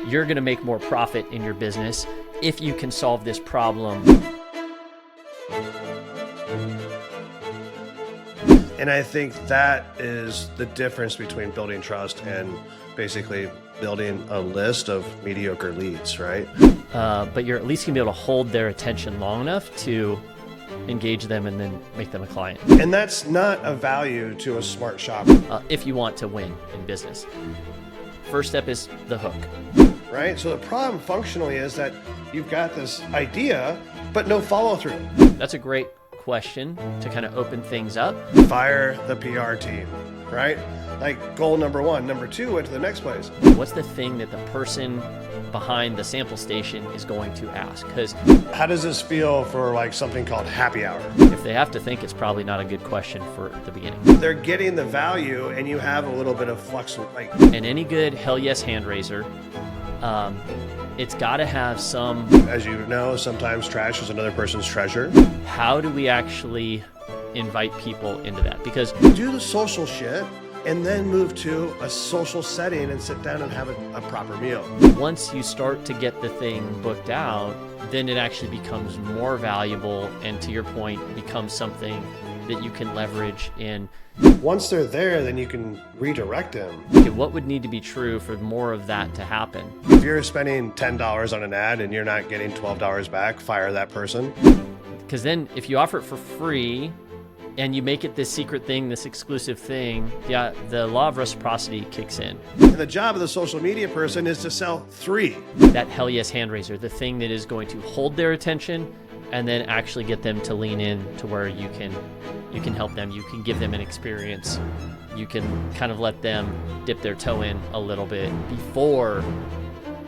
you're going to make more profit in your business if you can solve this problem. And I think that is the difference between building trust and basically building a list of mediocre leads, right? But you're at least going to be able to hold their attention long enough to engage them and then make them a client. And that's not a value to a smart shopper. If you want to win in business. First step is the hook. Right? So the problem functionally is that you've got this idea, but no follow through. That's a great question to kind of open things up. Fire the PR team, right? Like goal number one. Number two, went to the next place. What's the thing that the person behind the sample station is going to ask? Because how does this feel for like something called happy hour? if they have to think, it's probably not a good question for the beginning. They're getting the value and you have a little bit of flux. Like, And any good hell yes hand raiser, it's got to have some, as you know, sometimes trash is another person's treasure. how do we actually invite people into that? Because Do the social shit and then move to a social setting and sit down and have a proper meal. once you start to get the thing booked out, then it actually becomes more valuable and, to your point, becomes something that you can leverage in. Once they're there, then you can redirect them. Okay, what would need to be true for more of that to happen? If you're spending $10 on an ad and you're not getting $12 back, fire that person. Because then if you offer it for free and you make it this secret thing, this exclusive thing, yeah, the law of reciprocity kicks in. And the job of the social media person is to sell 3. That hell yes hand raiser, the thing that is going to hold their attention and then actually get them to lean in to where you can help them, you can give them an experience, you can kind of let them dip their toe in a little bit before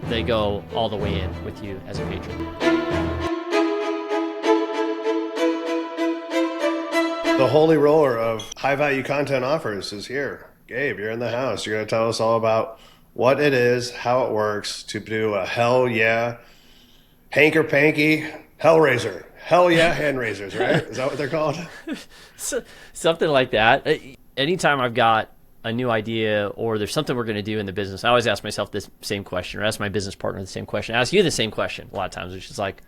they go all the way in with you as a patron. The holy roller of high value content offers is here. Gabe, you're in the house. You're going to tell us all about what it is, how it works to do a hell yeah, hanker panky hellraiser. Hell yeah hand raisers, right? Is that what they're called? Something like that. Anytime I've got a new idea or there's something we're going to do in the business, I always ask myself this same question, or ask my business partner the same question. I ask you the same question a lot of times, which is like,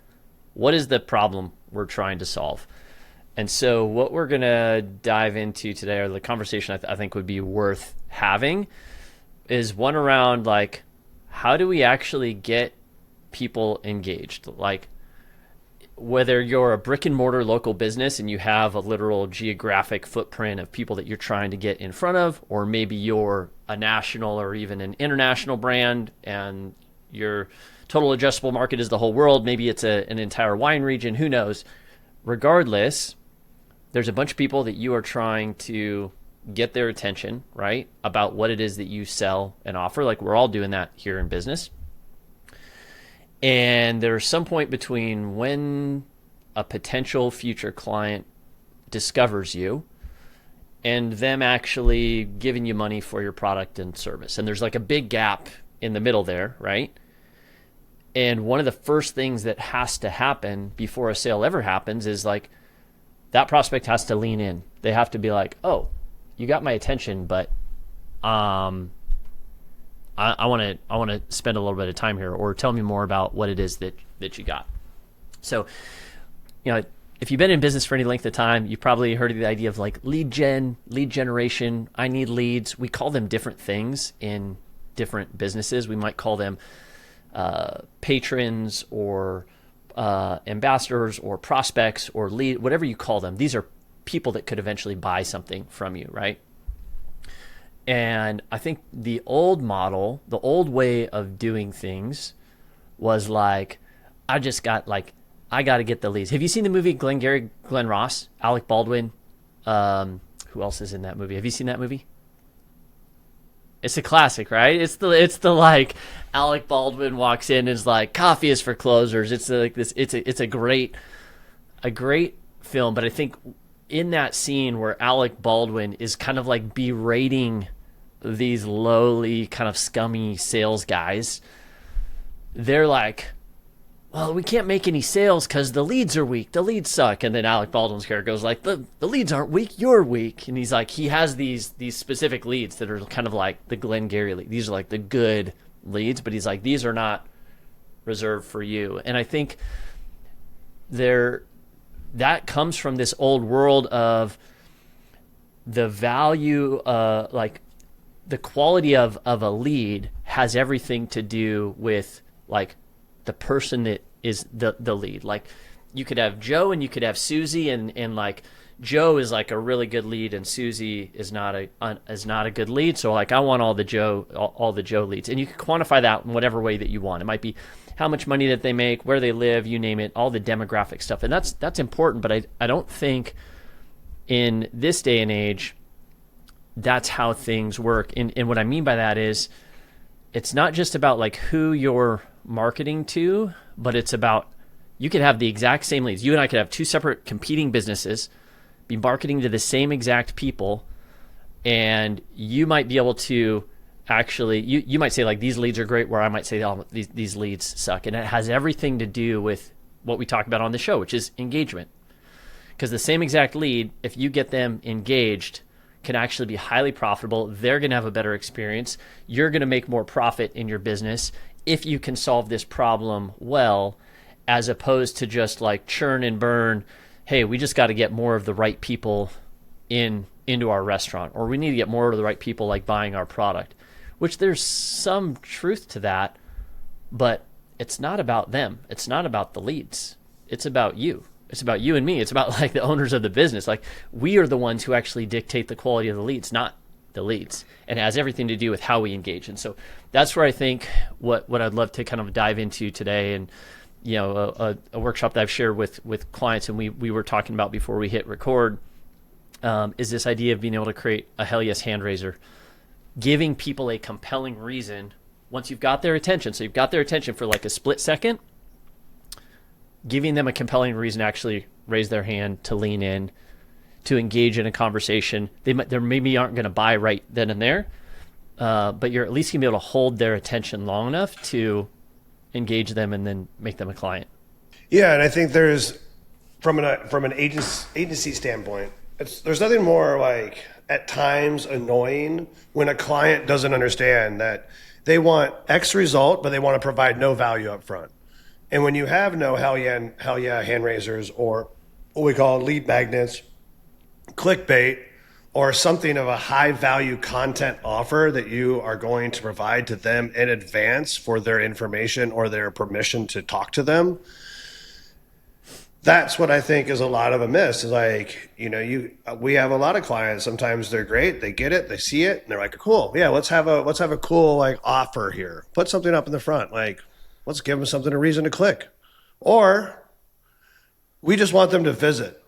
what is the problem we're trying to solve? And so what we're going to dive into today, or the conversation I think would be worth having, is one around like, how do we actually get people engaged? Like, whether you're a brick and mortar local business and you have a literal geographic footprint of people that you're trying to get in front of, or maybe you're a national or even an international brand and your total addressable market is the whole world, maybe it's an entire wine region, who knows? Regardless, there's a bunch of people that you are trying to get their attention, right, about what it is that you sell and offer. Like, we're all doing that here in business. And there's some point between when a potential future client discovers you and them actually giving you money for your product and service. And there's like a big gap in the middle there, right? And one of the first things that has to happen before a sale ever happens is like, that prospect has to lean in. They have to be like, oh, you got my attention, but I want to spend a little bit of time here, or tell me more about what it is that you got. So, if you've been in business for any length of time, you've probably heard of the idea of like lead generation. I need leads. We call them different things in different businesses. We might call them patrons or ambassadors or prospects or lead, whatever you call them. These are people that could eventually buy something from you, right? And I think the old model, the old way of doing things was like, I got to get the leads. Have you seen the movie Glengarry Glen Ross, Alec Baldwin? Who else is in that movie? Have you seen that movie? It's a classic, right? It's the like Alec Baldwin walks in and is like, coffee is for closers. It's like this. It's a great film. But I think in that scene where Alec Baldwin is kind of like berating these lowly, kind of scummy sales guys, they're like, well, we can't make any sales because the leads are weak. The leads suck. And then Alec Baldwin's character goes like, the leads aren't weak. You're weak. And he's like, he has these specific leads that are kind of like the Glengarry lead. These are like the good leads, but he's like, these are not reserved for you. And I think that comes from this old world of the value, like the quality of a lead has everything to do with like the person that is the lead. Like you could have Joe and you could have Susie, and like Joe is like a really good lead and Susie is not a good lead. So like I want all the Joe leads, and you can quantify that in whatever way that you want. It might be how much money that they make, where they live, you name it, all the demographic stuff. And that's important, but I don't think in this day and age that's how things work. And what I mean by that is it's not just about like who you're marketing to, but it's about, you could have the exact same leads. You and I could have two separate competing businesses, be marketing to the same exact people, and you might be able to actually, you might say like these leads are great, where I might say, oh, these leads suck. And it has everything to do with what we talk about on the show, which is engagement. Because the same exact lead, if you get them engaged, can actually be highly profitable. They're going to have a better experience. You're going to make more profit in your business if you can solve this problem well, as opposed to just like churn and burn. Hey, we just got to get more of the right people into our restaurant, or we need to get more of the right people like buying our product, which there's some truth to that, but it's not about them. It's not about the leads. It's about you. It's about you and me. It's about like the owners of the business. Like we are the ones who actually dictate the quality of the leads, not the leads, and it has everything to do with how we engage. And so that's where I think what I'd love to kind of dive into today. And you know, a workshop that I've shared with clients, and we were talking about before we hit record, is this idea of being able to create a hell yes hand raiser, giving people a compelling reason once you've got their attention. So you've got their attention for like a split second, giving them a compelling reason to actually raise their hand, to lean in, to engage in a conversation. They maybe aren't going to buy right then and there, but you're at least going to be able to hold their attention long enough to engage them and then make them a client. Yeah, and I think there's, from an agency standpoint, there's nothing more like at times annoying when a client doesn't understand that they want X result, but they want to provide no value up front. And when you have no hell yeah hand raisers, or what we call lead magnets, clickbait, or something of a high value content offer that you are going to provide to them in advance for their information or their permission to talk to them, that's what I think is a lot of a miss. Is like, you know, we have a lot of clients, sometimes they're great, they get it, they see it, and they're like, cool, yeah, let's have a cool like offer here. Put something up in the front, like let's give them something, a reason to click. Or we just want them to visit,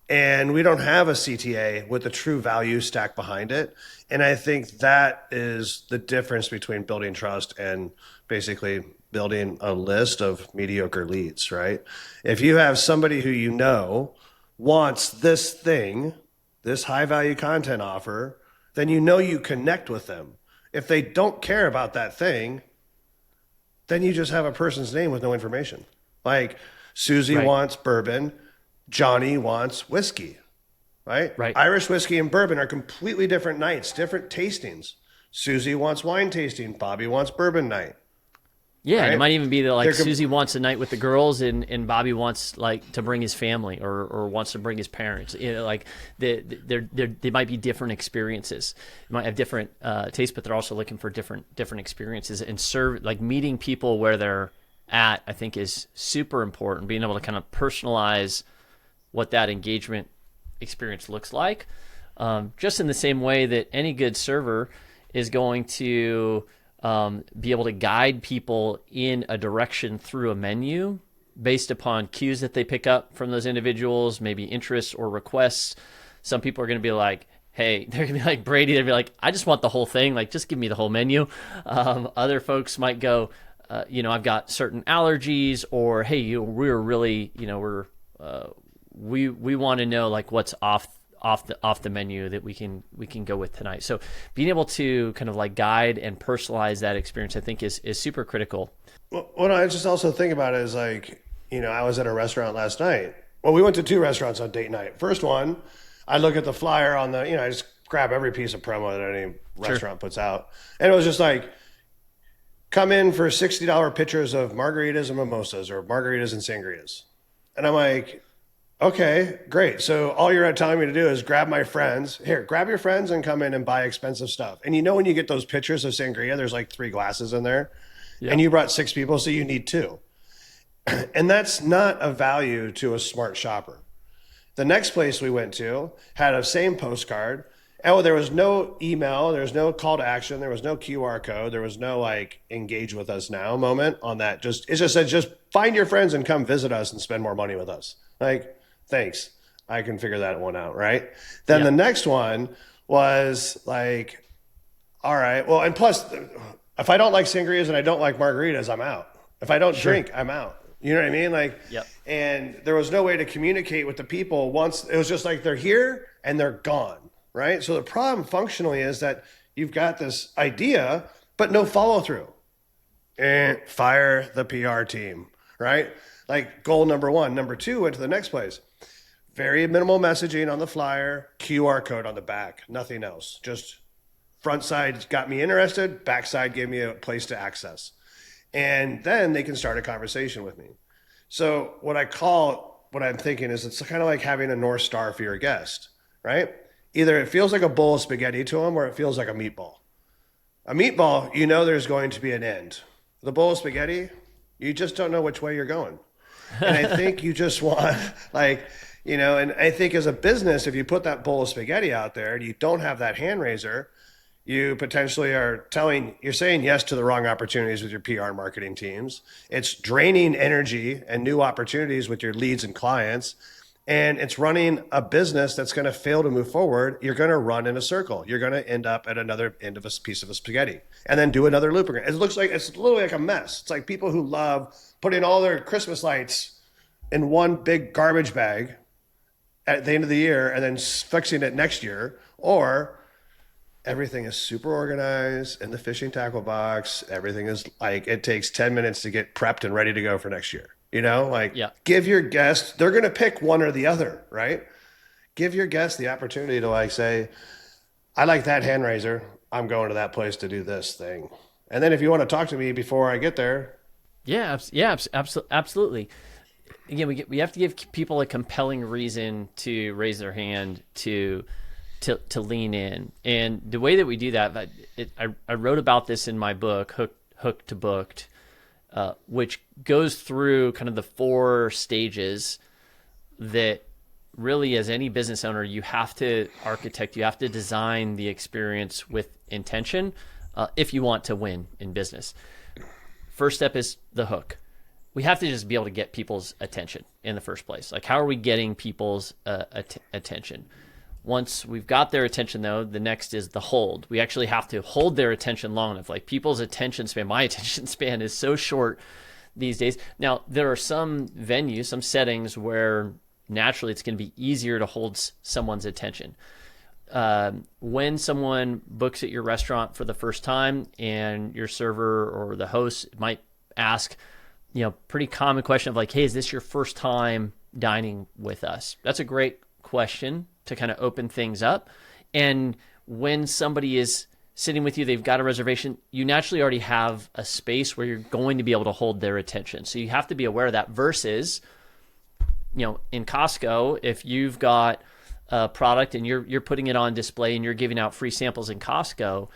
and we don't have a CTA with a true value stack behind it. And I think that is the difference between building trust and basically building a list of mediocre leads, right? If you have somebody who you know wants this thing, this high value content offer, then you know you connect with them. If they don't care about that thing, then you just have a person's name with no information. Like Susie wants bourbon, Johnny wants whiskey, right? Irish whiskey and bourbon are completely different nights, different tastings. Susie wants wine tasting, Bobby wants bourbon night. Yeah, right? It might even be that like Susie wants a night with the girls, and Bobby wants like to bring his family or wants to bring his parents. You know, like they might be different experiences. They might have different tastes, but they're also looking for different experiences. And serve, like meeting people where they're at, I think is super important. Being able to kind of personalize what that engagement experience looks like, just in the same way that any good server is going to be able to guide people in a direction through a menu based upon cues that they pick up from those individuals, maybe interests or requests. Some people are going to be like, hey, they're going to be like Brady. They'll be like, I just want the whole thing. Like, just give me the whole menu. Other folks might go, I've got certain allergies, or, hey, we're really, we want to know like what's off the menu that we can go with tonight. So being able to kind of like guide and personalize that experience, I think is super critical. Well, what I just also think about is like, I was at a restaurant last night. Well, we went to 2 restaurants on date night. First one, I look at the flyer on the, I just grab every piece of promo that any restaurant puts out. And it was just like, come in for $60 pitchers of margaritas and mimosas or margaritas and sangrias. And I'm like, okay, great. So all you're telling me to do is grab my friends. Here, grab your friends and come in and buy expensive stuff. And you know when you get those pitchers of sangria, there's like 3 glasses in there. Yeah. And you brought 6 people, so you need 2. And that's not of value to a smart shopper. The next place we went to had a same postcard. Oh, there was no email, there was no call to action, there was no QR code, there was no like engage with us now moment on that. It just said, just find your friends and come visit us and spend more money with us. Like, thanks. I can figure that one out, right? Then the next one was like, all right, well, and plus, if I don't like sangrias and I don't like margaritas, I'm out. If I don't drink, I'm out. You know what I mean? Like, and there was no way to communicate with the people once. It was just like they're here and they're gone, right? So the problem functionally is that you've got this idea, but no follow through. And fire the PR team, right? Like goal number 1. Number 2 went to the next place. Very minimal messaging on the flyer, QR code on the back, nothing else. Just front side got me interested, back side gave me a place to access. And then they can start a conversation with me. So what I'm thinking is it's kind of like having a North Star for your guest, right? Either it feels like a bowl of spaghetti to them or it feels like a meatball. A meatball, you know there's going to be an end. The bowl of spaghetti, you just don't know which way you're going. And I think you just want and I think as a business, if you put that bowl of spaghetti out there and you don't have that hand raiser, you potentially you're saying yes to the wrong opportunities with your PR and marketing teams. It's draining energy and new opportunities with your leads and clients. And it's running a business that's going to fail to move forward. You're going to run in a circle. You're going to end up at another end of a piece of a spaghetti and then do another loop again. It looks like it's literally like a mess. It's like people who love putting all their Christmas lights in one big garbage bag at the end of the year and then fixing it next year, or everything is super organized in the fishing tackle box. Everything is like, it takes 10 minutes to get prepped and ready to go for next year. Give your guests, they're going to pick one or the other, right? Give your guests the opportunity to say, I like that hand raiser. I'm going to that place to do this thing. And then if you want to talk to me before I get there. Absolutely. Again, we have to give people a compelling reason to raise their hand, to lean in. And the way that we do that, I wrote about this in my book, Hooked to Booked, which goes through kind of the 4 stages that really, as any business owner, you have to architect, you have to design the experience with intention if you want to win in business. First step is the hook. We have to just be able to get people's attention in the first place. Like, how are we getting people's attention? Once we've got their attention, though, the next is the hold. We actually have to hold their attention long enough. Like, people's attention span, my attention span is so short these days. Now, there are some venues, some settings where naturally it's going to be easier to hold someone's attention. When someone books at your restaurant for the first time and your server or the host might ask, pretty common question of like, hey, is this your first time dining with us? That's a great question to kind of open things up. And when somebody is sitting with you, they've got a reservation, you naturally already have a space where you're going to be able to hold their attention. So you have to be aware of that versus, in Costco, if you've got a product and you're putting it on display and you're giving out free samples in Costco,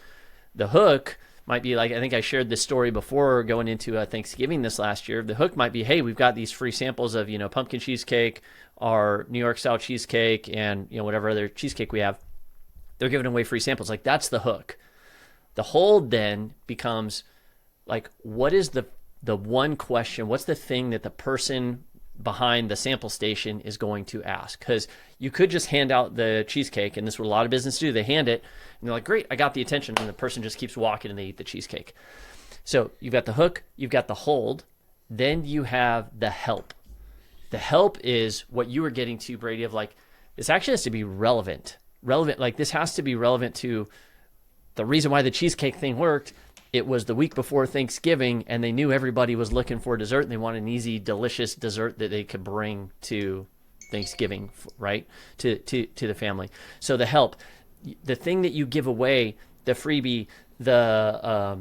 the hook might be like, I think I shared this story before going into Thanksgiving this last year. The hook might be, hey, we've got these free samples of, pumpkin cheesecake, our New York style cheesecake, and, whatever other cheesecake we have. They're giving away free samples. Like, that's the hook. The hold then becomes like, what is the one question? What's the thing that the person behind the sample station is going to ask? Because you could just hand out the cheesecake, and this is what a lot of businesses do. They hand it, and they're like, great, I got the attention, and the person just keeps walking and they eat the cheesecake. So you've got the hook, you've got the hold, then you have the help. The help is what you were getting to, Brady, of like, this actually has to be relevant. Like, this has to be relevant to the reason why the cheesecake thing worked. It was the week before Thanksgiving, and they knew everybody was looking for dessert, and they wanted an easy, delicious dessert that they could bring to Thanksgiving, right? To the family. So the help, the thing that you give away, the freebie, the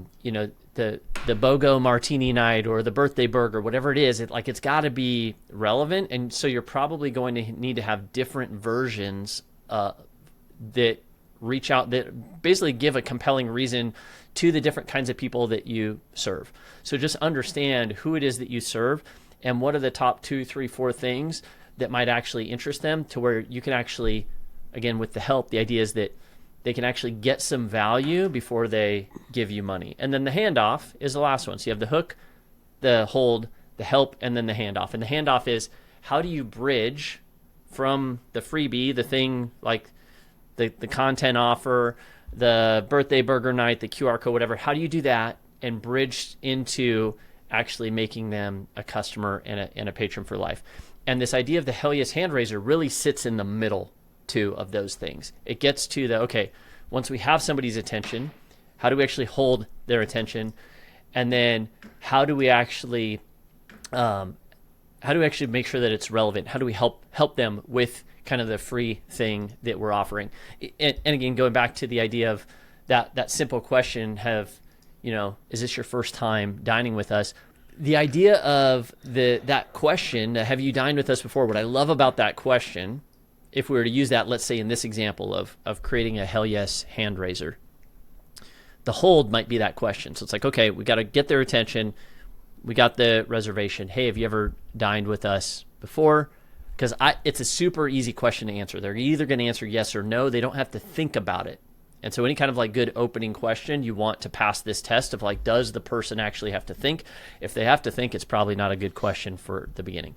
the BOGO martini night or the birthday burger, whatever it is, it's got to be relevant. And so you're probably going to need to have different versions that reach out, that basically give a compelling reason to the different kinds of people that you serve. So just understand who it is that you serve and what are the top 2, 3, 4 things that might actually interest them, to where you can actually, again, with the help, the idea is that they can actually get some value before they give you money. And then the handoff is the last one. So you have the hook, the hold, the help, and then the handoff. And the handoff is, how do you bridge from the freebie, the thing like the content offer, the birthday burger night, the QR code, whatever, how do you do that and bridge into actually making them a customer and a patron for life? And this idea of the Hell Yes hand raiser really sits in the middle too of those things. It gets to the, okay, once we have somebody's attention, how do we actually hold their attention? And then how do we actually make sure that it's relevant? How do we help them with kind of the free thing that we're offering? And again, going back to the idea of that simple question, is this your first time dining with us? The idea of that question, have you dined with us before? What I love about that question, if we were to use that, let's say in this example of creating a Hell Yes hand raiser, the hold might be that question. So it's like, okay, we got to get their attention. We got the reservation. Hey, have you ever dined with us before? Because it's a super easy question to answer. They're either going to answer yes or no. They don't have to think about it. And so any kind of like good opening question, you want to pass this test of like, does the person actually have to think? If they have to think, it's probably not a good question for the beginning.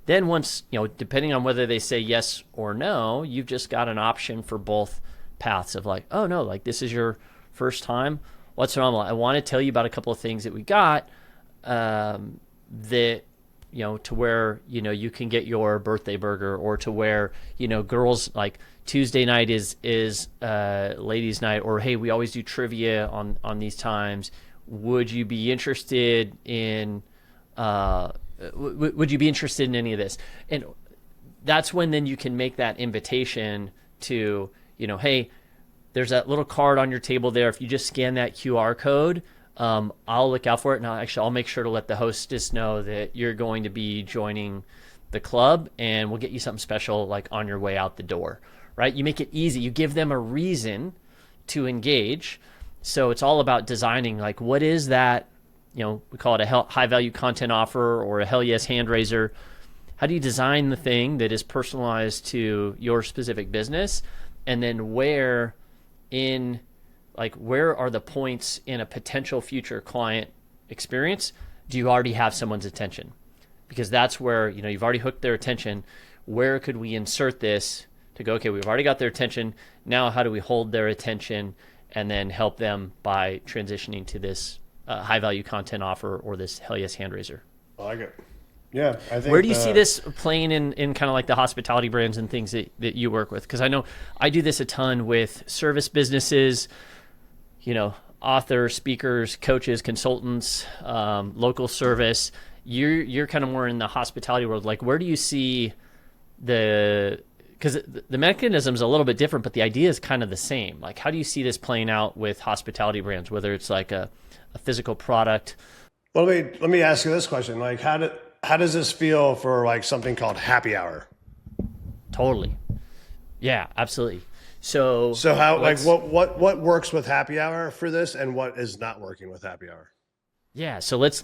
Then once, depending on whether they say yes or no, you've just got an option for both paths of like, oh no, like this is your first time. What's wrong? I want to tell you about a couple of things that we got that, to where, you can get your birthday burger, or to where, girls, like Tuesday night is ladies night, or hey, we always do trivia on these times. Would you be interested in would you be interested in any of this? And that's when then you can make that invitation to, hey, there's that little card on your table there. If you just scan that QR code, I'll look out for it. And I'll make sure to let the hostess know that you're going to be joining the club, and we'll get you something special like on your way out the door, right? You make it easy. You give them a reason to engage. So it's all about designing, like, what is that, we call it a high value content offer or a Hell Yes hand raiser. How do you design the thing that is personalized to your specific business? And then where are the points in a potential future client experience do you already have someone's attention? Because that's where, you've already hooked their attention. Where could we insert this to go, okay, we've already got their attention. Now how do we hold their attention and then help them by transitioning to this high value content offer or this Hell Yes hand raiser? I like it. Yeah, I think. Where do you see this playing in kind of like the hospitality brands and things that you work with? Because I know I do this a ton with service businesses, authors, speakers, coaches, consultants, local service. You're kind of more in the hospitality world. Like, where do you see because the mechanism's a little bit different, but the idea is kind of the same. Like, how do you see this playing out with hospitality brands, whether it's like a physical product? Well, let me ask you this question. Like, how does this feel for like something called happy hour? Totally. Yeah, absolutely. So how, like, what works with happy hour for this, and what is not working with happy hour? Yeah, so let's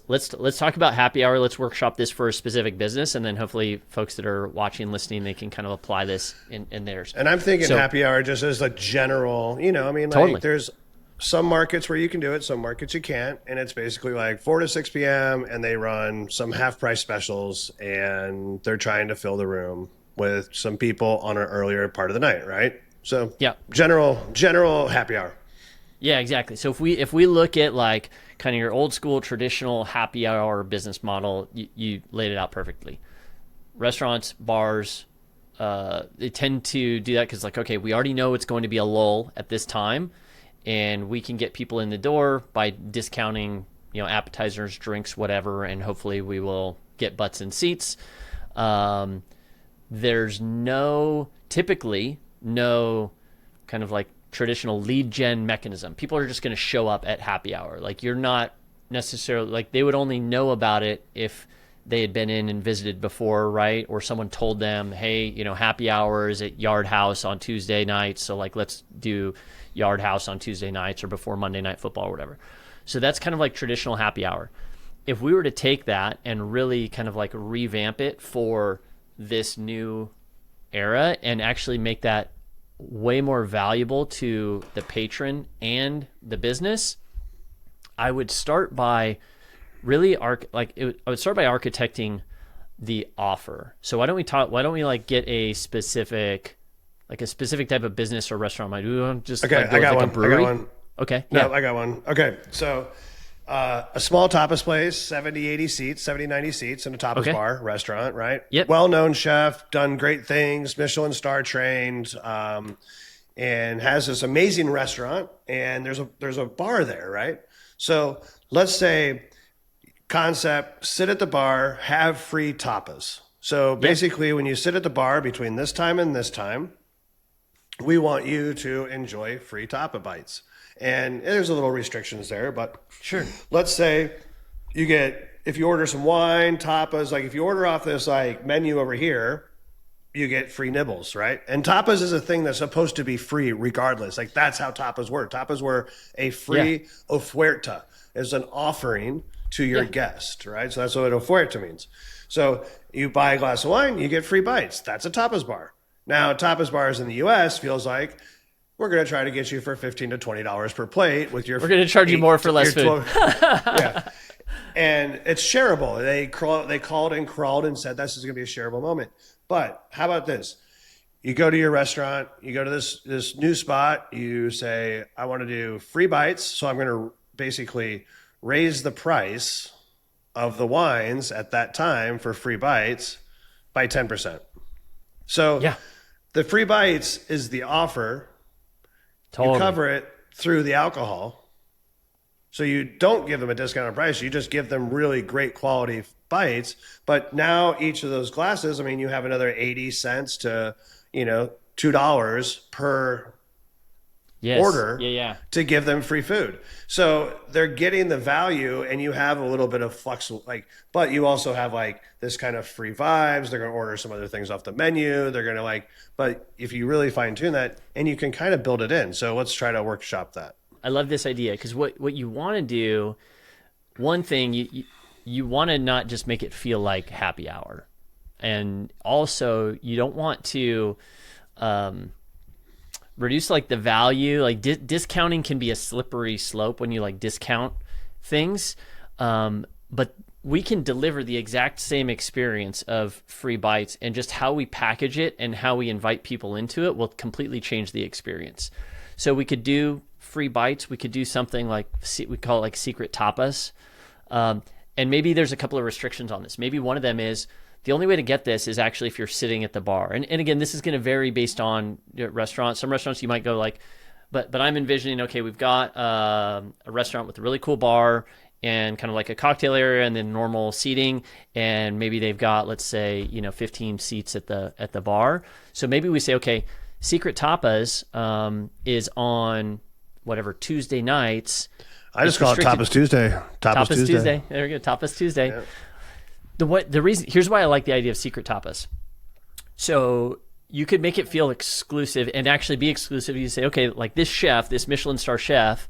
talk about happy hour. Let's workshop this for a specific business, and then hopefully folks that are watching, listening, they can kind of apply this in theirs. And I'm thinking happy hour just as a general, totally. There's some markets where you can do it, some markets you can't, and it's basically like 4 to 6 p.m. and they run some half price specials, and they're trying to fill the room with some people on an earlier part of the night, right? So yeah, general happy hour. Yeah, exactly. So if we look at like kind of your old school traditional happy hour business model, you laid it out perfectly. Restaurants, bars, they tend to do that because, like, okay, we already know it's going to be a lull at this time, and we can get people in the door by discounting, appetizers, drinks, whatever, and hopefully we will get butts in seats. There's typically no kind of like traditional lead gen mechanism. People are just going to show up at happy hour. Like, you're not necessarily, like they would only know about it if they had been in and visited before, right? Or someone told them, hey, happy hours at Yard House on Tuesday nights. So like, let's do Yard House on Tuesday nights or before Monday Night Football or whatever. So that's kind of like traditional happy hour. If we were to take that and really kind of like revamp it for this new era and actually make that way more valuable to the patron and the business, I would start by really I would start by architecting the offer. So why don't we like get a specific type of business or restaurant? Might we just okay? Like, I got one. Okay. No, I got one. Okay. So a small tapas place, 70, 80 seats, 70, 90 seats in a tapas bar restaurant, right? Yep. Well-known chef, done great things, Michelin star trained, and has this amazing restaurant. And there's a bar there, right? So let's say concept, sit at the bar, have free tapas. So basically when you sit at the bar between this time and this time, we want you to enjoy free tapa bites. And there's a little restrictions there, but sure. Let's say if you order some wine, tapas, like if you order off this like menu over here, you get free nibbles, right? And tapas is a thing that's supposed to be free regardless. Like that's how tapas work. Tapas were a free oferta, is an offering to your guest, right? So that's what oferta means. So you buy a glass of wine, you get free bites. That's a tapas bar. Now, tapas bars in the U.S. feels like we're going to try to get you for $15 to $20 per plate with your. We're going to charge you more for less food. Yeah, and it's shareable. They called and crawled and said this is going to be a shareable moment. But how about this? You go to your restaurant, you go to this new spot, you say, I want to do free bites, so I'm going to basically raise the price of the wines at that time for free bites by 10%. So the free bites is the offer. Totally. You cover it through the alcohol. So you don't give them a discounted price. You just give them really great quality bites. But now each of those glasses, I mean, you have another 80 cents to, $2 per order to give them free food. So they're getting the value and you have a little bit of but you also have like this kind of free vibes. They're going to order some other things off the menu. They're going to but if you really fine tune that and you can kind of build it in. So let's try to workshop that. I love this idea because what you want to do, one thing you want to not just make it feel like happy hour. And also you don't want to, reduce like the value, like discounting can be a slippery slope when you like discount things. But we can deliver the exact same experience of free bites, and just how we package it and how we invite people into it will completely change the experience. So we could do free bites. We could do something like, we call it like secret tapas. And maybe there's a couple of restrictions on this. Maybe one of them is, the only way to get this is actually if you're sitting at the bar. And again, this is going to vary based on restaurants. Some restaurants you might go like, but I'm envisioning, okay, we've got a restaurant with a really cool bar and kind of like a cocktail area and then normal seating. And maybe they've got, let's say, 15 seats at the bar. So maybe we say, okay, Secret Tapas is on whatever Tuesday nights. I just call it Tapas Tuesday. Tapas Tuesday. There we go. Tapas Tuesday. Yeah. The reason, here's why I like the idea of secret tapas. So you could make it feel exclusive and actually be exclusive. You say, okay, like this chef, this Michelin star chef,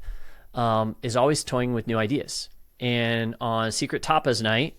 is always toying with new ideas. And on secret tapas night,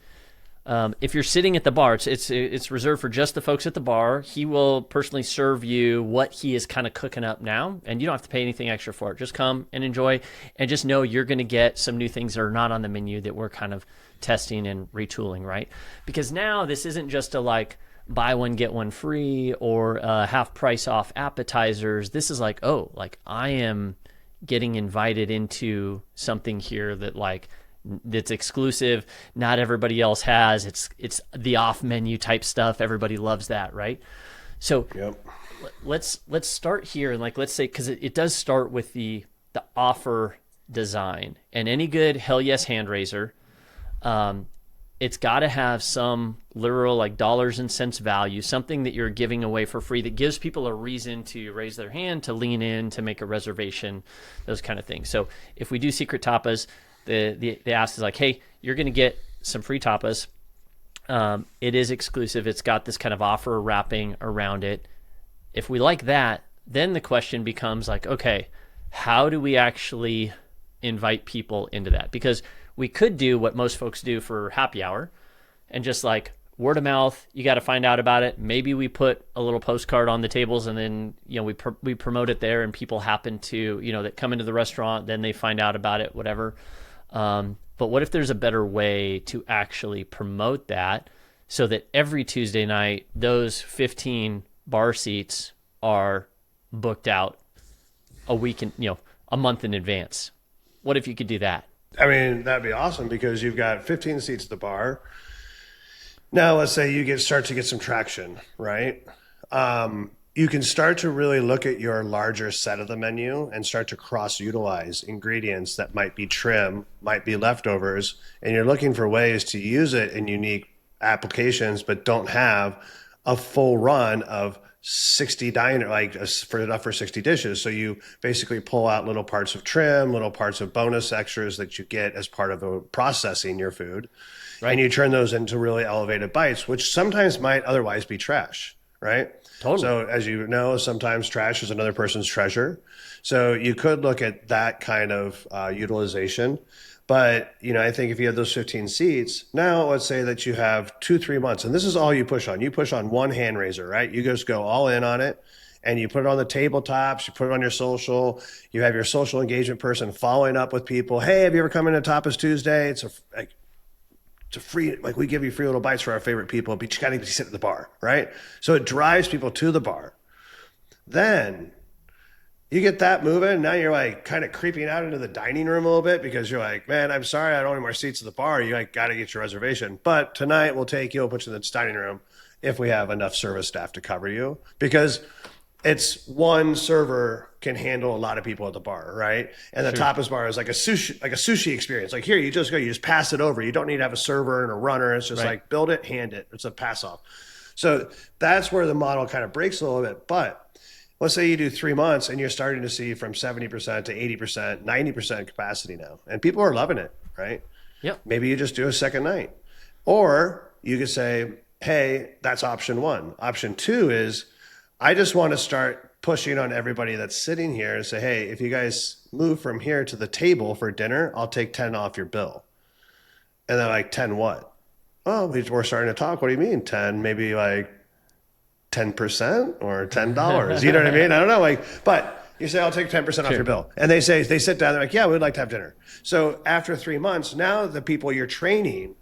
if you're sitting at the bar, it's reserved for just the folks at the bar. He will personally serve you what he is kind of cooking up now, and you don't have to pay anything extra for it. Just come and enjoy, and just know you're going to get some new things that are not on the menu that we're kind of testing and retooling, right? Because now this isn't just a like buy one get one free or half price off appetizers. This is like, oh, like I am getting invited into something here that's exclusive, not everybody else has. It's the off menu type stuff. Everybody loves that, right? So let's start here, and like let's say, because it does start with the offer design, and any good hell yes hand raiser, it's got to have some literal like dollars and cents value, something that you're giving away for free that gives people a reason to raise their hand, to lean in, to make a reservation, those kind of things. So if we do secret tapas, the ask is like, hey, you're going to get some free tapas. It is exclusive. It's got this kind of offer wrapping around it. If we like that, then the question becomes like, okay, how do we actually invite people into that? Because we could do what most folks do for happy hour and just like word of mouth, you got to find out about it. Maybe we put a little postcard on the tables and then, we promote it there and people happen to, that come into the restaurant, then they find out about it, whatever. But what if there's a better way to actually promote that so that every Tuesday night, those 15 bar seats are booked out a month in advance? What if you could do that? I mean, that'd be awesome because you've got 15 seats at the bar. Now, let's say you start to get some traction, right? You can start to really look at your larger set of the menu and start to cross-utilize ingredients that might be trim, might be leftovers, and you're looking for ways to use it in unique applications, but don't have a full run of 60 enough for 60 dishes. So you basically pull out little parts of trim, little parts of bonus extras that you get as part of the processing your food. Right. And you turn those into really elevated bites, which sometimes might otherwise be trash, right? Totally. So as you know, sometimes trash is another person's treasure. So you could look at that kind of utilization. But, I think if you have those 15 seats, now let's say that you have 2-3 months, and this is all you push on. You push on one hand raiser, right? You just go all in on it, and you put it on the tabletops, you put it on your social, you have your social engagement person following up with people. Hey, have you ever come into Tapas Tuesday? It's a free, we give you free little bites for our favorite people, but you got to sit at the bar, right? So it drives people to the bar. Then you get that moving, and now you're kind of creeping out into the dining room a little bit because you're like, man, I'm sorry, I don't have more seats at the bar. You got to get your reservation. But tonight we'll put you in the dining room if we have enough service staff to cover you, because it's one server can handle a lot of people at the bar, right? And the tapas bar is like a sushi experience. Like here, you just pass it over. You don't need to have a server and a runner. It's just build it, hand it. It's a pass off. So that's where the model kind of breaks a little bit. But let's say you do 3 months and you're starting to see from 70% to 80%, 90% capacity now. And people are loving it, right? Yep. Maybe you just do a second night. Or you could say, hey, that's option one. Option two is, I just want to start pushing on everybody that's sitting here and say, hey, if you guys move from here to the table for dinner, I'll take 10 off your bill. And they're like, 10 what? Oh, we're starting to talk. What do you mean 10? Maybe 10% or $10. You know what I mean? I don't know. But you say, I'll take 10% off your bill. And they sit down, they're like, yeah, we'd like to have dinner. So after 3 months, now the people you're training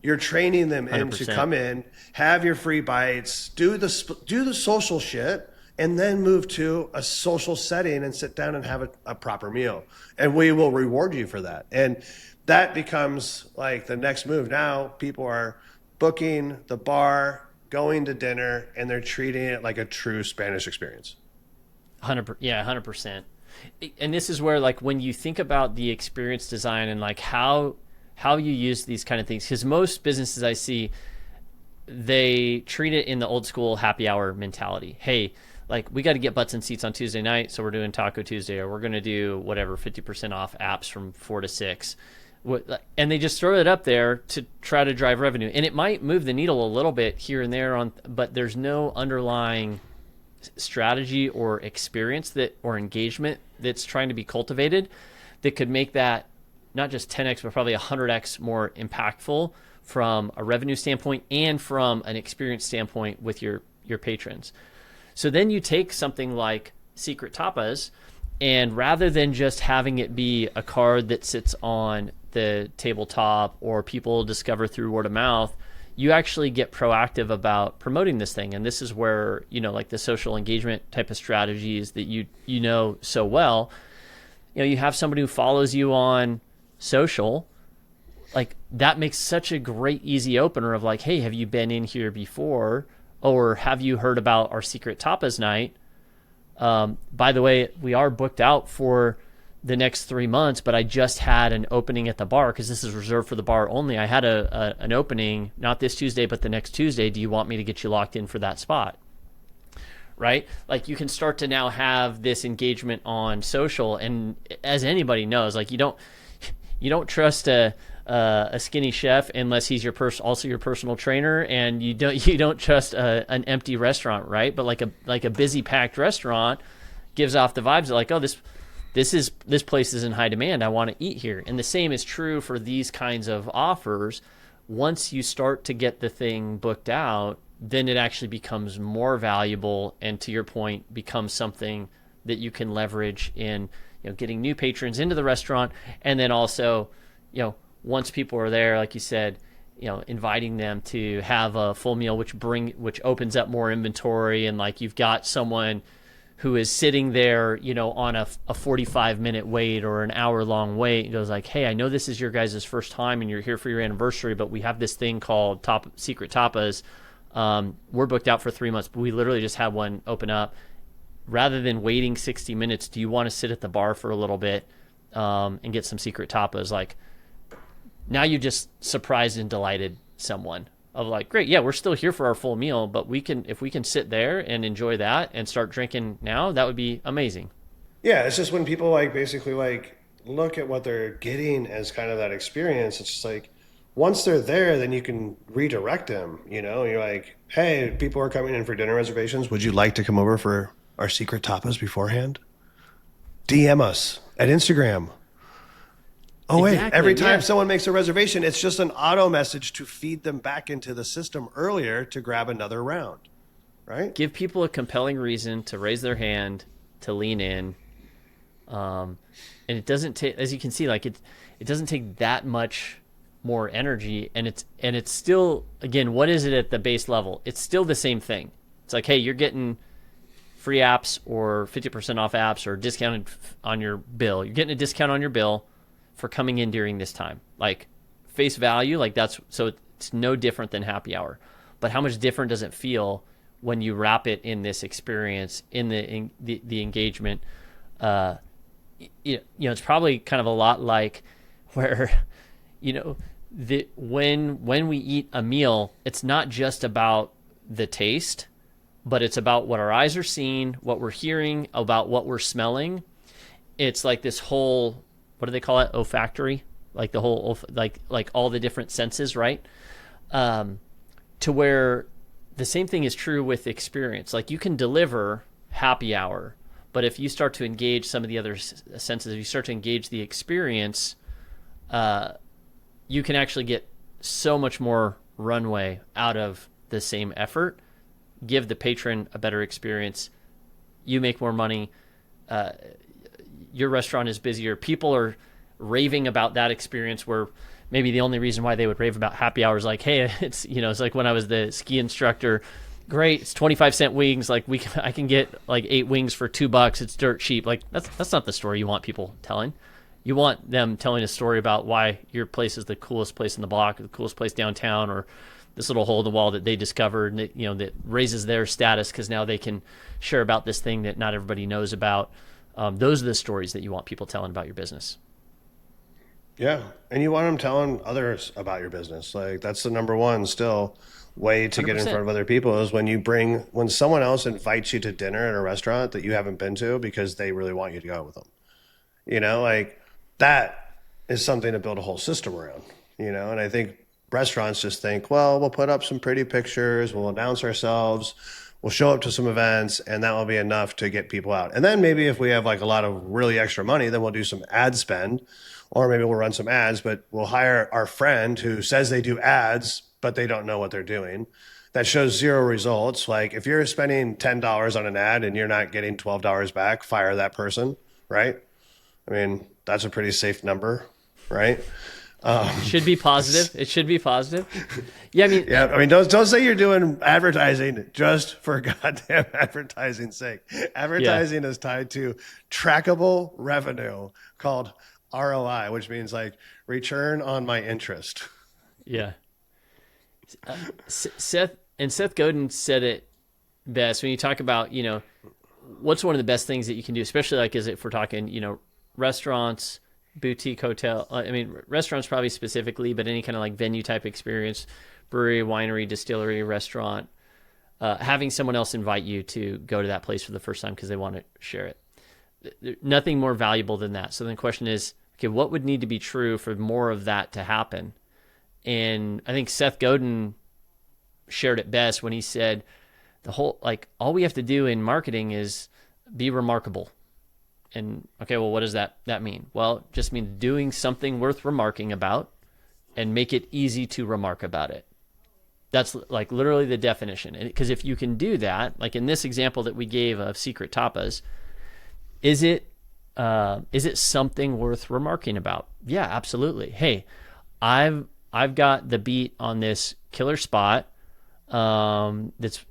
them 100%. In to come in, have your free bites, do the social shit, and then move to a social setting and sit down and have a proper meal. And we will reward you for that. And that becomes the next move. Now people are booking the bar, going to dinner, and they're treating it like a true Spanish experience. 100%. And this is where when you think about the experience design and how you use these kind of things, because most businesses I see, they treat it in the old school happy hour mentality. Hey, we got to get butts and seats on Tuesday night, so we're doing Taco Tuesday, or we're going to do whatever, 50% off apps from 4 to 6. And they just throw it up there to try to drive revenue. And it might move the needle a little bit here and there, but there's no underlying strategy or experience or engagement that's trying to be cultivated that could make that not just 10x, but probably 100x more impactful from a revenue standpoint and from an experience standpoint with your patrons. So then you take something like Secret Tapas, and rather than just having it be a card that sits on the tabletop or people discover through word of mouth, you actually get proactive about promoting this thing. And this is where, the social engagement type of strategies that you know so well, you have somebody who follows you on social, that makes such a great easy opener of hey, have you been in here before? Or have you heard about our Secret Tapas night? By the way, we are booked out for the next 3 months, but I just had an opening at the bar because this is reserved for the bar only. I had an opening, not this Tuesday, but the next Tuesday. Do you want me to get you locked in for that spot? Right? You can start to now have this engagement on social. And as anybody knows, you don't trust a skinny chef unless he's also your personal trainer, and you don't trust an empty restaurant, right? But like a busy packed restaurant gives off the vibes of like, oh, this place is in high demand. I want to eat here. And the same is true for these kinds of offers. Once you start to get the thing booked out, then it actually becomes more valuable, and to your point, becomes something that you can leverage in, getting new patrons into the restaurant, and then also, once people are there, like you said, inviting them to have a full meal, which opens up more inventory, and like you've got someone who is sitting there, on a 45-minute wait or an hour-long wait, and goes like, hey, I know this is your guys' first time and you're here for your anniversary, but we have this thing called Secret Tapas. We're booked out for 3 months, but we literally just had one open up. Rather than waiting 60 minutes, do you want to sit at the bar for a little bit and get some secret tapas? Like, now you just surprised and delighted someone of like, great, yeah, we're still here for our full meal, but if we can sit there and enjoy that and start drinking now, that would be amazing. Yeah, it's just when people basically look at what they're getting as kind of that experience, it's just like, once they're there, then you can redirect them. You're like, hey, people are coming in for dinner reservations. Would you like to come over for our secret tapas beforehand? DM us at Instagram. Oh, exactly, wait, every time someone makes a reservation, it's just an auto message to feed them back into the system earlier to grab another round, right? Give people a compelling reason to raise their hand, to lean in. And it doesn't take, as you can see, it doesn't take that much more energy, and it's still, again, what is it at the base level? It's still the same thing. It's like, hey, you're getting free apps or 50% off apps or discounted on your bill. You're getting a discount on your bill for coming in during this time. Like, face value, so it's no different than happy hour. But how much different does it feel when you wrap it in this experience, in the engagement? It's probably kind of a lot like where, when we eat a meal, it's not just about the taste, but it's about what our eyes are seeing, what we're hearing, about what we're smelling. It's like this whole, what do they call it? Olfactory, like the whole, like all the different senses, right? To where the same thing is true with experience. Like, you can deliver happy hour, but if you start to engage some of the other senses, if you start to engage the experience, you can actually get so much more runway out of the same effort, give the patron a better experience, you make more money, your restaurant is busier, people are raving about that experience, where maybe the only reason why they would rave about happy hour is like, hey, it's like when I was the ski instructor, great, it's 25-cent wings, like I can get like 8 wings for $2, it's dirt cheap. Like, that's not the story you want people telling. You want them telling a story about why your place is the coolest place in the block, the coolest place downtown, or this little hole in the wall that they discovered, and that raises their status because now they can share about this thing that not everybody knows about. Those are the stories that you want people telling about your business. Yeah, and you want them telling others about your business. Like, that's the number one still way to 100%. Get in front of other people is when someone else invites you to dinner at a restaurant that you haven't been to because they really want you to go with them. That is something to build a whole system around, and I think restaurants just think, well, we'll put up some pretty pictures, we'll announce ourselves, we'll show up to some events, and that will be enough to get people out. And then maybe if we have a lot of really extra money, then we'll do some ad spend, or maybe we'll run some ads, but we'll hire our friend who says they do ads, but they don't know what they're doing. That shows zero results. Like, if you're spending $10 on an ad and you're not getting $12 back, fire that person, right? I mean, that's a pretty safe number, right? Should be positive. It should be positive. Yeah, I mean, don't say you're doing advertising just for goddamn advertising's sake. Advertising is tied to trackable revenue called ROI, which means return on my interest. Yeah. Seth Godin said it best when you talk about, what's one of the best things that you can do, especially if we're talking, restaurants, boutique hotel. I mean, restaurants probably specifically, but any kind of venue type experience, brewery, winery, distillery, restaurant, having someone else invite you to go to that place for the first time because they want to share it. Nothing more valuable than that. So then the question is, Okay, what would need to be true for more of that to happen? And I think Seth Godin shared it best when he said all we have to do in marketing is be remarkable. And okay, well, what does that mean? Well, it just means doing something worth remarking about and make it easy to remark about it. That's like literally the definition. Because if you can do that, like in this example that we gave of Secret Tapas, is it something worth remarking about? Yeah, absolutely. Hey, I've got the beat on this killer spot. That's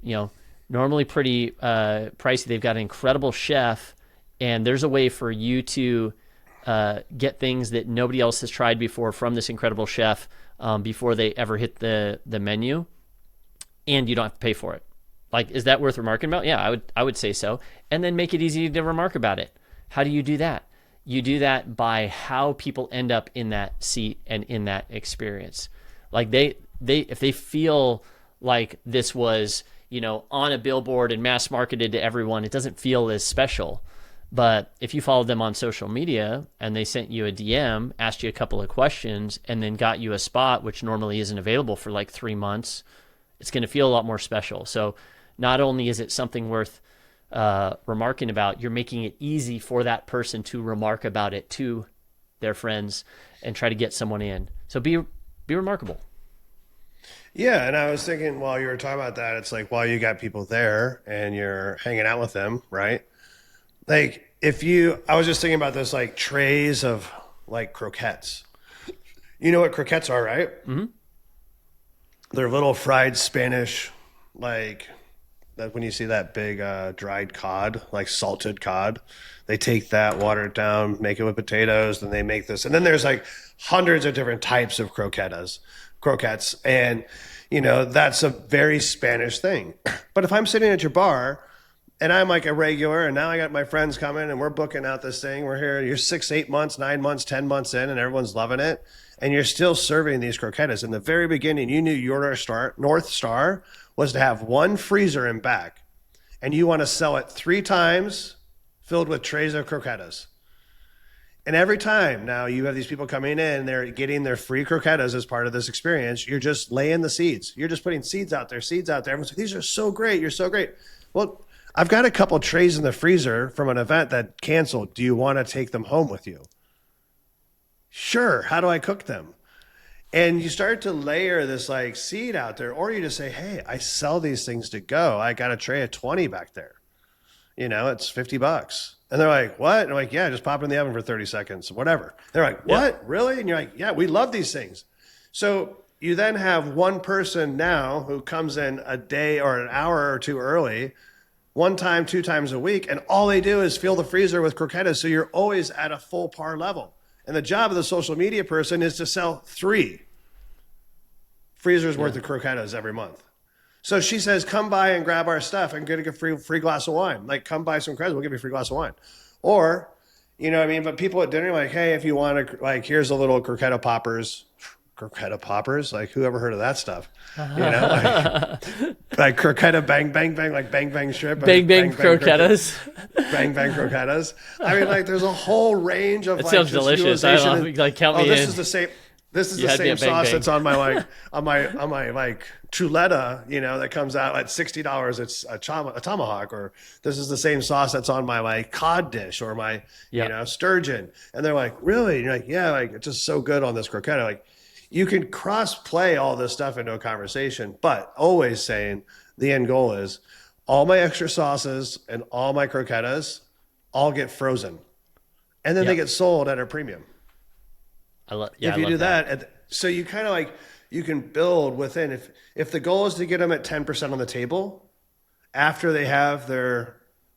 normally pretty pricey. They've got an incredible chef, and there's a way for you to get things that nobody else has tried before from this incredible chef before they ever hit the menu, and you don't have to pay for it. Like, is that worth remarking about? Yeah, I would say so. And then make it easy to remark about it. How do you do that? You do that by how people end up in that seat and in that experience. Like if they feel like this was, on a billboard and mass marketed to everyone, it doesn't feel as special. But if you followed them on social media and they sent you a DM, asked you a couple of questions, and then got you a spot, which normally isn't available for like 3 months, it's going to feel a lot more special. So not only is it something worth remarking about, you're making it easy for that person to remark about it to their friends and try to get someone in. So be remarkable. Yeah, and I was thinking while you were talking about that, it's like while you got people there and you're hanging out with them, right? Like I was just thinking about this, like trays of like croquettes. You know what croquettes are, right? Mm-hmm. They're little fried Spanish, like that when you see that big dried cod, like salted cod. They take that, water it down, make it with potatoes, then they make this. And then there's like hundreds of different types of croquettes. And, that's a very Spanish thing. But if I'm sitting at your bar and I'm like a regular and now I got my friends coming and we're booking out this thing, we're here, you're 6, 8 months, 9 months, 10 months in and everyone's loving it. And you're still serving these croquettes. In the very beginning, you knew your North Star was to have one freezer in back and you want to sell it 3 times filled with trays of croquettes. And every time now you have these people coming in, they're getting their free croquettes as part of this experience. You're just laying the seeds. You're just putting seeds out there. Everyone's like, these are so great. You're so great. Well, I've got a couple trays in the freezer from an event that canceled. Do you want to take them home with you? Sure. How do I cook them? And you start to layer this like seed out there, or you just say, hey, I sell these things to go. I got a tray of 20 back there. It's $50. And they're like, what? And I'm like, yeah, just pop it in the oven for 30 seconds, whatever. They're like, what? Yeah. Really? And you're like, yeah, we love these things. So you then have one person now who comes in a day or an hour or two early, 1 time, 2 times a week, and all they do is fill the freezer with croquettes. So you're always at a full par level. And the job of the social media person is to sell 3 freezers worth of croquettes every month. So she says, come by and grab our stuff and get a free glass of wine. Like, come buy some croquettes, we'll give you a free glass of wine. Or, but people at dinner are like, hey, if you want to, like, here's a little croquette poppers. Croquette poppers? Like, who ever heard of that stuff? Like croquette bang, bang, bang, like bang, bang shrimp. Bang, bang, croquettes. Bang, bang, croquettes. I mean, like, there's a whole range of, it like, sounds delicious. I don't know, like, count me in. This is the same. This is the same sauce that's on my on my like chuleta, that comes out at $60. It's a tomahawk, or this is the same sauce that's on my cod dish or my sturgeon. And they're like, really? And you're like, yeah, like it's just so good on this croquette. Like, you can cross play all this stuff into a conversation, but always saying the end goal is all my extra sauces and all my croquettes all get frozen, and then they get sold at a premium. If you do that, so you kind of you can build within. If the goal is to get them at 10% on the table after they have their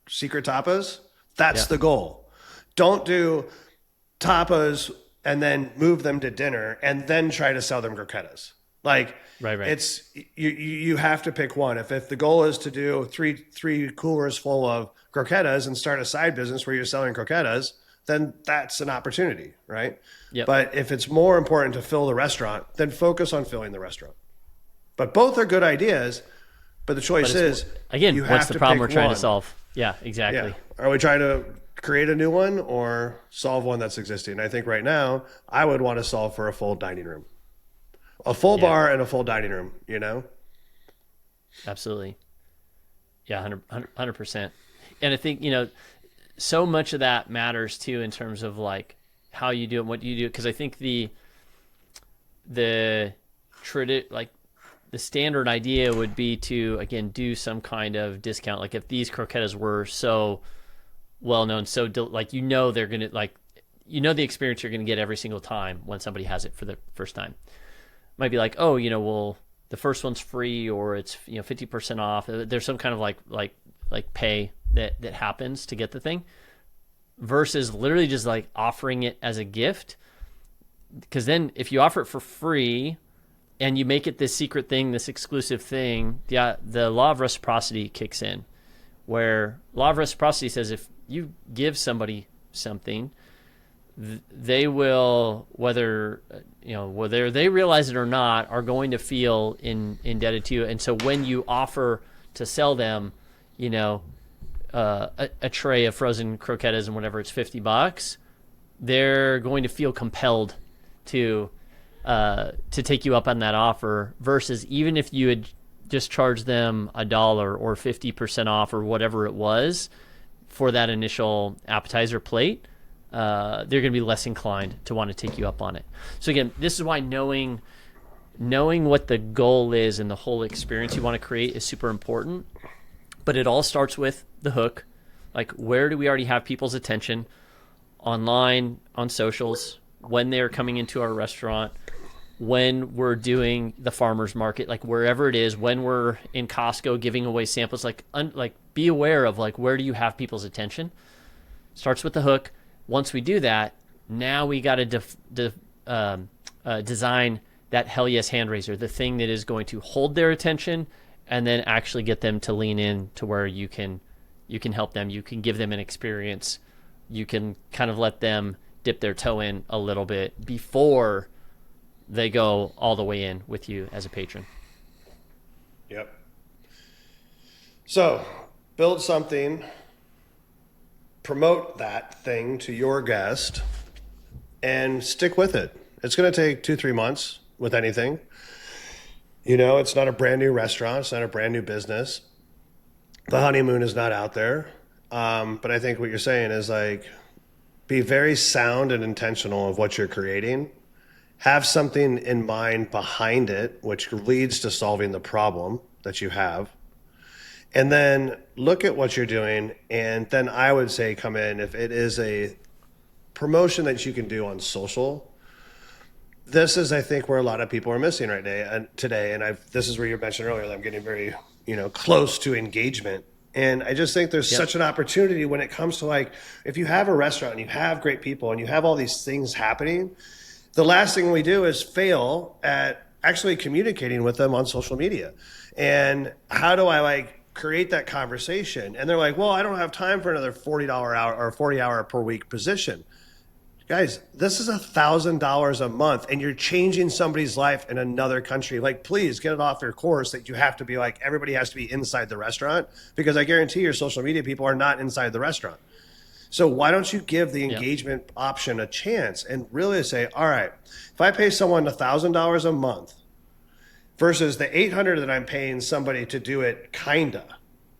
secret tapas, that's the goal. Don't do tapas and then move them to dinner and then try to sell them croquettes. Right. It's you have to pick one. If the goal is to do three coolers full of croquettes and start a side business where you're selling croquettes, then that's an opportunity, right? Yep. But if it's more important to fill the restaurant, then focus on filling the restaurant. But both are good ideas, but the choice is, again, what's the problem we're trying to solve? Yeah, exactly. Yeah. Are we trying to create a new one or solve one that's existing. I think right now I would want to solve for a full dining room, a full bar and a full dining room, you know? Absolutely. Yeah, 100%. And I think, so much of that matters too in terms of like how you do it, what you do. Because I think the standard idea would be to, again, do some kind of discount. Like if these croquettes were so well known, they're going to the experience you're going to get every single time when somebody has it for the first time. Might be like, oh, well, the first one's free, or it's 50% off. There's some kind of like pay that happens to get the thing, versus literally just like offering it as a gift. Because then if you offer it for free and you make it this secret thing, this exclusive thing, the law of reciprocity kicks in, where law of reciprocity says if you give somebody something, they will, whether they realize it or not, are going to feel indebted to you. And so when you offer to sell them, a tray of frozen croquettes and whatever, it's $50, they're going to feel compelled to take you up on that offer, versus even if you had just charged them $1 or 50% off or whatever it was for that initial appetizer plate, they're going to be less inclined to want to take you up on it. So again, this is why knowing what the goal is and the whole experience you want to create is super important. But it all starts with the hook. Like, where do we already have people's attention? Online, on socials, when they're coming into our restaurant, when we're doing the farmer's market, like wherever it is, when we're in Costco giving away samples, be aware of like, where do you have people's attention? Starts with the hook. Once we do that, now we got to design that hell yes hand raiser, the thing that is going to hold their attention and then actually get them to lean in to where you can help them. You can give them an experience. You can kind of let them dip their toe in a little bit before they go all the way in with you as a patron. Yep. So build something, promote that thing to your guest, and stick with it. It's going to take 2-3 months with anything. It's not a brand new restaurant. It's not a brand new business. The honeymoon is not out there. But I think what you're saying is like, be very sound and intentional of what you're creating. Have something in mind behind it, which leads to solving the problem that you have. And then look at what you're doing. And then I would say come in, if it is a promotion that you can do on social. This is, I think, where a lot of people are missing today. And this is where you mentioned earlier that I'm getting very, close to engagement. And I just think there's such an opportunity when it comes to like, if you have a restaurant and you have great people and you have all these things happening, the last thing we do is fail at actually communicating with them on social media. And how do I create that conversation? And they're like, well, I don't have time for another $40 hour or 40 hour per week position. Guys, this is $1,000 a month and you're changing somebody's life in another country. Like, please get it off your course that you have to be like, everybody has to be inside the restaurant, because I guarantee your social media people are not inside the restaurant. So why don't you give the engagement option a chance and really say, all right, if I pay someone $1,000 a month versus the $800 that I'm paying somebody to do it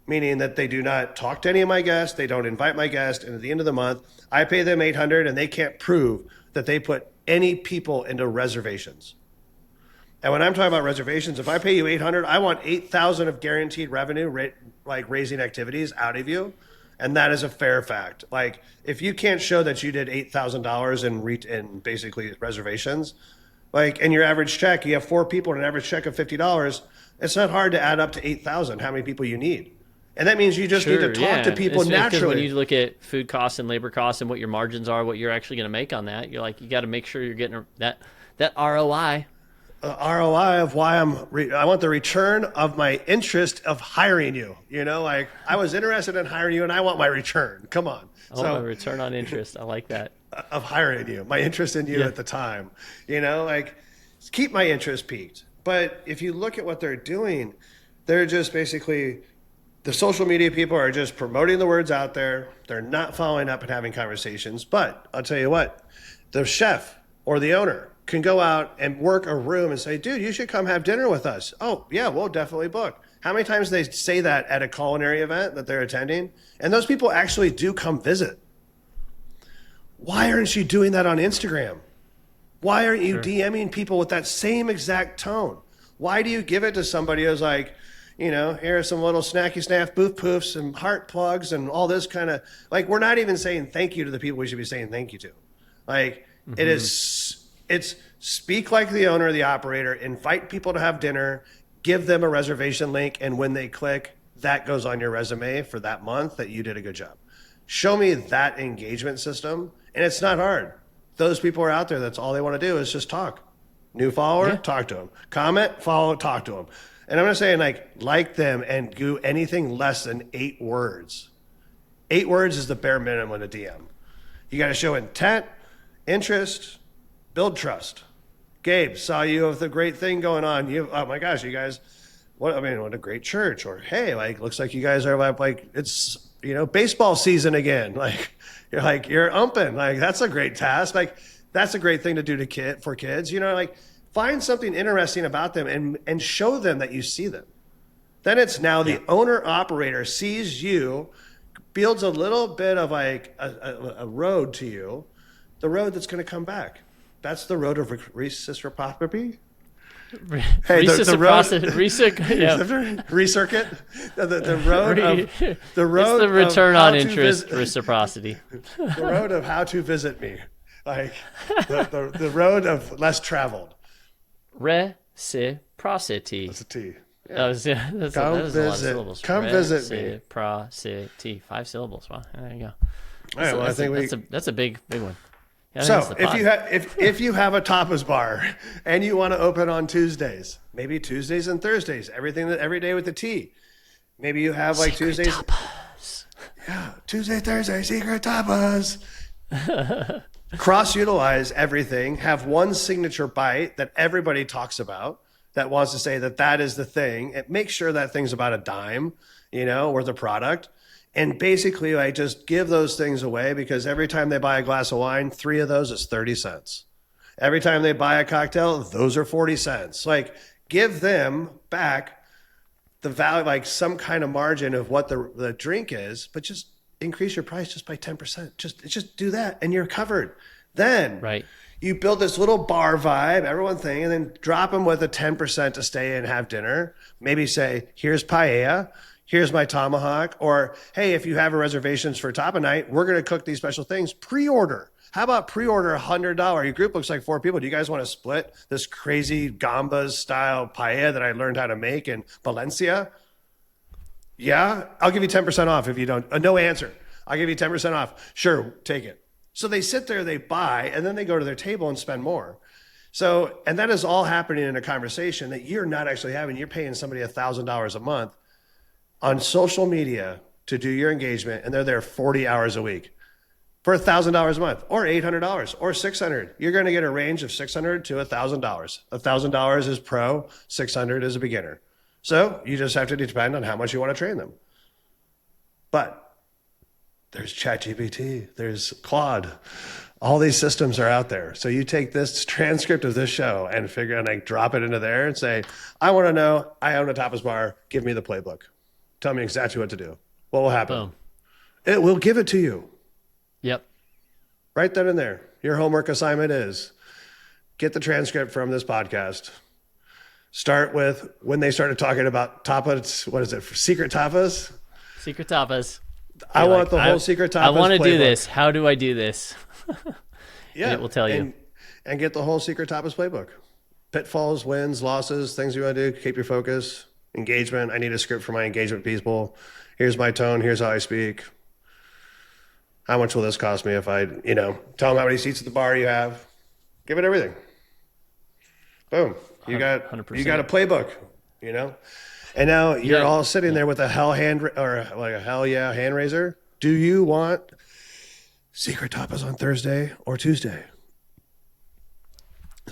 meaning that they do not talk to any of my guests, they don't invite my guests, and at the end of the month, I pay them $800 and they can't prove that they put any people into reservations. And when I'm talking about reservations, if I pay you $800, I want $8,000 of guaranteed revenue, raising activities out of you. And that is a fair fact. Like, if you can't show that you did $8,000 in basically reservations, and your average check, you have 4 people and an average check of $50, it's not hard to add up to 8,000, how many people you need. And that means you just need to talk to people naturally. When you look at food costs and labor costs and what your margins are, what you're actually going to make on that, you're like, you got to make sure you're getting that ROI. ROI of why I want the return of my interest of hiring you. I was interested in hiring you and I want my return. Come on. My return on interest. I like that. Of hiring you, my interest in you at the time. Keep my interest peaked. But if you look at what they're doing, they're just basically The social media people are just promoting the words out there. They're not following up and having conversations. But I'll tell you what, the chef or the owner can go out and work a room and say, dude, you should come have dinner with us. Oh, yeah, we'll definitely book. How many times they say that at a culinary event that they're attending? And those people actually do come visit. Why aren't you doing that on Instagram? Why aren't you DMing people with that same exact tone? Why do you give it to somebody who's like, you know, here are some little snacky snack boof poofs and heart plugs and all this kind of, like, we're not even saying thank you to the people we should be saying thank you to. Like, it's speak like the owner, the operator, invite people to have dinner, give them a reservation link, and when they click, that goes on your resume for that month that you did a good job. Show me that engagement system, and it's not hard. Those people are out there. That's all they want to do is just talk. New follower, talk to them. Comment, follow, talk to them. And I'm not saying like them and do anything less than 8 words. 8 words is the bare minimum in a DM. You got to show intent, interest, build trust. Gabe, saw you with a great thing going on. Oh my gosh, you guys, what a great church. Or hey, like, looks like you guys are like it's, you know, baseball season again. You're umping. Like, that's a great task. Like, that's a great thing to do for kids. You know, like, find something interesting about them and show them that you see them. Then it's now the owner operator sees you, builds a little bit of like a road to you, the road that's going to come back. That's the road of reciprocity. Hey, the road, recircuit, the road it's the return on interest reciprocity. The road of how to visit me, like the road of less traveled. Reciprocity. That's a T. Yeah. That's a lot of syllables. Come visit me. Reciprocity. 5 syllables. Wow. There you go. All right. Well, I think that's a big one. Yeah, so if you have a tapas bar and you want to open on Tuesdays, maybe Tuesdays and Thursdays, every day with the T. Maybe you have like secret Tuesdays. Tapas. Yeah, Tuesday, Thursday, secret tapas. Cross-utilize everything. Have one signature bite that everybody talks about that wants to say that is the thing. And make sure that thing's about a dime, you know, worth of product. And basically, like, just give those things away because every time they buy a glass of wine, 3 of those is 30 cents. Every time they buy a cocktail, those are 40 cents. Like, give them back the value, like some kind of margin of what the drink is, but just increase your price just by 10%. Just do that and you're covered. Then you build this little bar vibe, everyone thing, and then drop them with a 10% to stay and have dinner. Maybe say, here's paella. Here's my tomahawk. Or, hey, if you have reservations for Tapa Night, we're going to cook these special things. Pre-order. How about pre-order $100? Your group looks like 4 people. Do you guys want to split this crazy gambas style paella that I learned how to make in Valencia? Yeah, I'll give you 10% off if you don't. No answer. I'll give you 10% off. Sure, take it. So they sit there, they buy, and then they go to their table and spend more. So, and that is all happening in a conversation that you're not actually having. You're paying somebody $1,000 a month on social media to do your engagement, and they're there 40 hours a week for $1,000 a month, or $800, or $600. You're going to get a range of $600 to $1,000. $1,000 is pro, $600 is a beginner. So you just have to depend on how much you want to train them. But there's ChatGPT, there's Claude. All these systems are out there. So you take this transcript of this show and figure out, like, drop it into there and say, I want to know, I own a tapas bar, give me the playbook. Tell me exactly what to do. What will happen? Boom. It will give it to you. Yep. Right then and there. Your homework assignment is get the transcript from this podcast. Start with when they started talking about tapas. What is it? Secret tapas? Secret tapas. I want the whole secret tapas. I want to playbook. do this. How do I do this? Yeah. And it will tell you. And get the whole secret tapas playbook. Pitfalls, wins, losses, things you want to do. Keep your focus. Engagement. I need a script for my engagement people. Here's my tone. Here's how I speak. How much will this cost me if I, tell them how many seats at the bar you have. Give it everything. Boom. You got 100%. You got a playbook, And now you're all sitting there with a hand raiser. Do you want secret tapas on Thursday or Tuesday?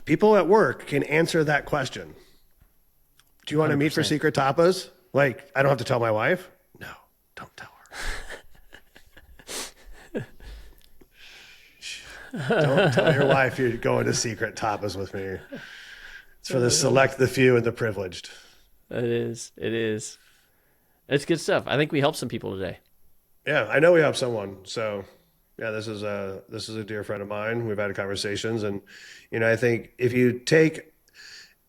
People at work can answer that question. Do you want to meet for secret tapas? Like, I don't have to tell my wife. No, don't tell her. Don't tell your wife you're going to secret tapas with me. It's for the select, the few, and the privileged. It is. It is. It's good stuff. I think we helped some people today. Yeah, I know we have someone. So, yeah, this is a dear friend of mine. We've had conversations, and I think if you take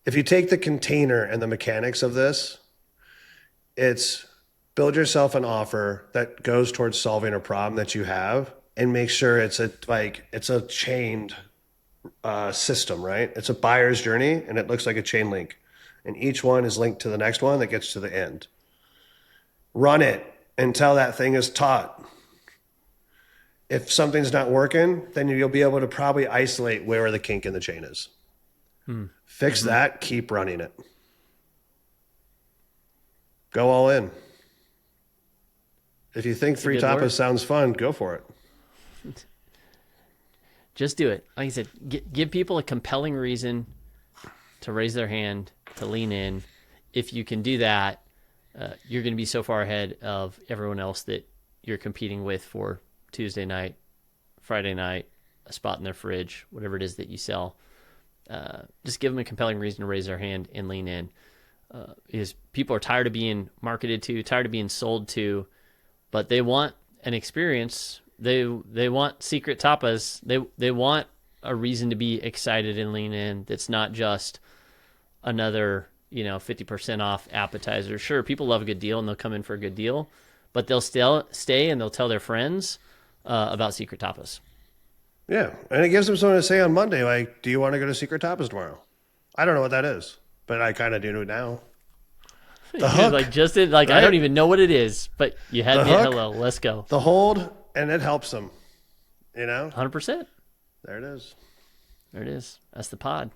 the container and the mechanics of this, it's build yourself an offer that goes towards solving a problem that you have, and make sure it's a chained system, right? It's a buyer's journey, and it looks like a chain link, and each one is linked to the next one that gets to the end. Run it until that thing is taut. If something's not working, then you'll be able to probably isolate where the kink in the chain is. Fix that, keep running it. Go all in. If you think free tapas sounds fun, go for it. Just do it. Like I said, give people a compelling reason to raise their hand, to lean in. If you can do that, you're going to be so far ahead of everyone else that you're competing with for Tuesday night, Friday night, a spot in their fridge, whatever it is that you sell. Just give them a compelling reason to raise their hand and lean in. Because people are tired of being marketed to, tired of being sold to, but they want an experience. They want secret tapas. They want a reason to be excited and lean in. That's not just another 50% off appetizer. Sure, people love a good deal and they'll come in for a good deal, but they'll still stay and they'll tell their friends about secret tapas. Yeah, and it gives them something to say on Monday, like, do you want to go to Secret Tapas tomorrow? I don't know what that is, but I kind of do now. The hook. Right? I don't even know what it is, but you had me at hello. Let's go. The hold, and it helps them, 100%. There it is. There it is. That's the pod.